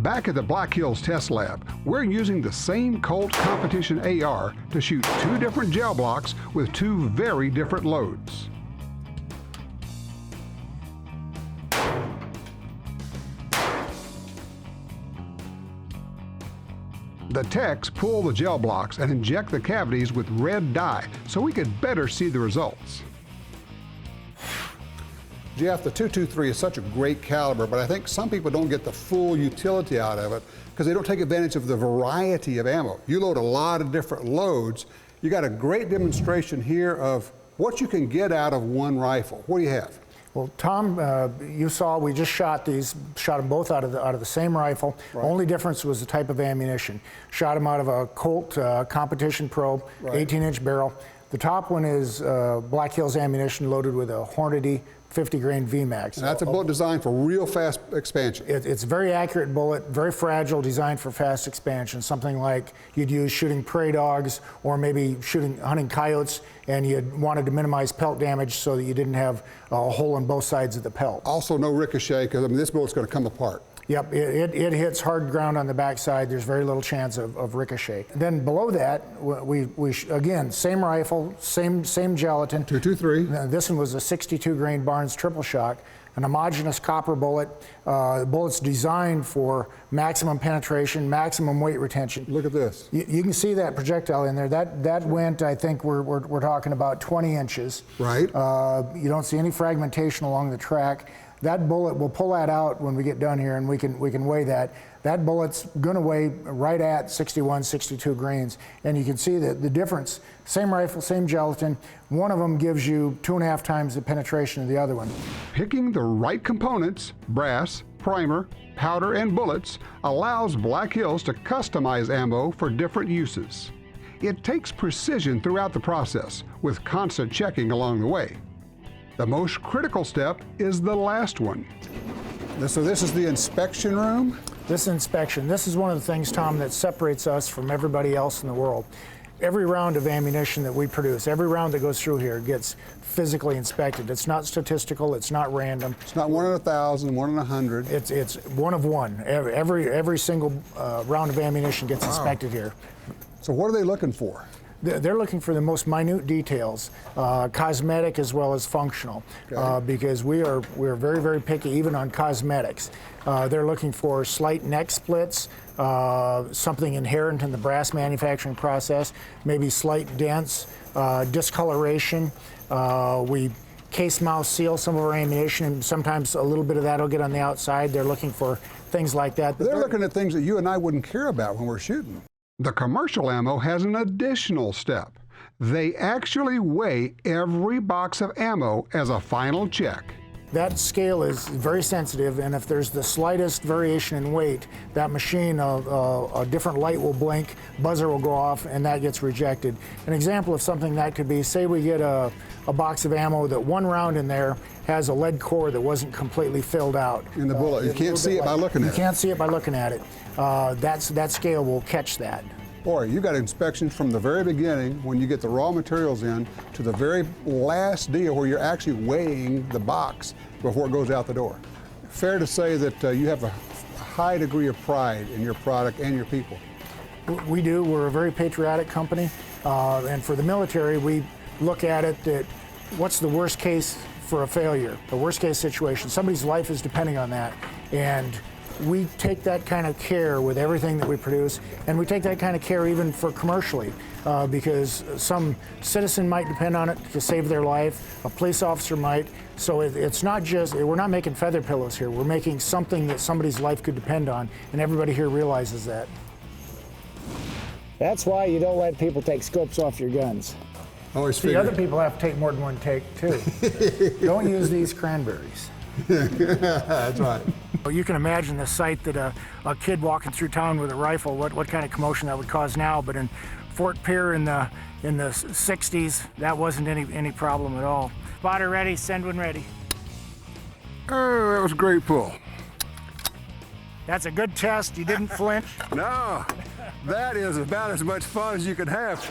Back at the Black Hills Test Lab, we're using the same Colt Competition AR to shoot 2 different gel blocks with 2 very different loads. The techs pull the gel blocks and inject the cavities with red dye so we could better see the results. Jeff, the 223 is such a great caliber, but I think some people don't get the full utility out of it because they don't take advantage of the variety of ammo. You load a lot of different loads. You got a great demonstration here of what you can get out of one rifle. What do you have? Well, Tom, you saw we just shot these, shot them both out of the same rifle. Right. Only difference was the type of ammunition. Shot them out of a Colt Competition Pro, 18-inch barrel. The top one is Black Hills ammunition loaded with a Hornady 50-grain VMAX. And that's a bullet designed for real fast expansion. It's a very accurate bullet, very fragile, designed for fast expansion. Something like you'd use shooting prairie dogs or maybe hunting coyotes, and you wanted to minimize pelt damage so that you didn't have a hole on both sides of the pelt. Also no ricochet, because I mean, this bullet's going to come apart. Yep, it hits hard ground on the backside. There's very little chance of ricochet. Then below that, we again, same rifle, same gelatin. 223. This one was a 62 grain Barnes triple shock, an homogeneous copper bullet. The bullet's designed for maximum penetration, maximum weight retention. Look at this. You can see that projectile in there. That went, I think we're talking about 20 inches. Right. You don't see any fragmentation along the track. That bullet, we'll pull that out when we get done here, and we can weigh that. That bullet's going to weigh right at 61, 62 grains, and you can see that the difference. Same rifle, same gelatin. One of them gives you 2.5 times the penetration of the other one. Picking the right components, brass, primer, powder, and bullets, allows Black Hills to customize ammo for different uses. It takes precision throughout the process, with constant checking along the way. The most critical step is the last one. So this is the inspection room? This inspection. This is one of the things, Tom, that separates us from everybody else in the world. Every round of ammunition that we produce, every round that goes through here gets physically inspected. It's not statistical, it's not random. It's not 1 in 1,000, 1 in 100. It's one of one. Every single round of ammunition gets inspected here. So what are they looking for? They're looking for the most minute details, cosmetic as well as functional, because we're very, very picky even on cosmetics. They're looking for slight neck splits, something inherent in the brass manufacturing process, maybe slight dents, discoloration. We case mouth seal some of our ammunition, and sometimes a little bit of that will get on the outside. They're looking for things like that. They're looking at things that you and I wouldn't care about when we're shooting. The commercial ammo has an additional step. They actually weigh every box of ammo as a final check. That scale is very sensitive, and if there's the slightest variation in weight, that machine, a different light will blink, buzzer will go off, and that gets rejected. An example of something that could be, say we get a box of ammo that one round in there has a lead core that wasn't completely filled out. In the bullet, you can't see it by looking at it. You can't see it by looking at it. That scale will catch that. Boy, you got inspections from the very beginning when you get the raw materials in to the very last deal where you're actually weighing the box before it goes out the door. Fair to say that you have a high degree of pride in your product and your people. We do. We're a very patriotic company, and for the military, we look at it that what's the worst case for a failure, the worst case situation. Somebody's life is depending on that, and we take that kind of care with everything that we produce, and we take that kind of care even for commercially, because some citizen might depend on it to save their life, a police officer might. So it's not just, we're not making feather pillows here, we're making something that somebody's life could depend on, and everybody here realizes that. That's why you don't let people take scopes off your guns. See, other people have to take more than one take too. Don't use these cranberries. That's right. You can imagine the sight that a kid walking through town with a rifle, what kind of commotion that would cause now, but in Fort Pierre in the 60s, that wasn't any problem at all. Spotter ready, send one ready. Oh, that was a great pull. That's a good test, you didn't flinch. No, that is about as much fun as you could have.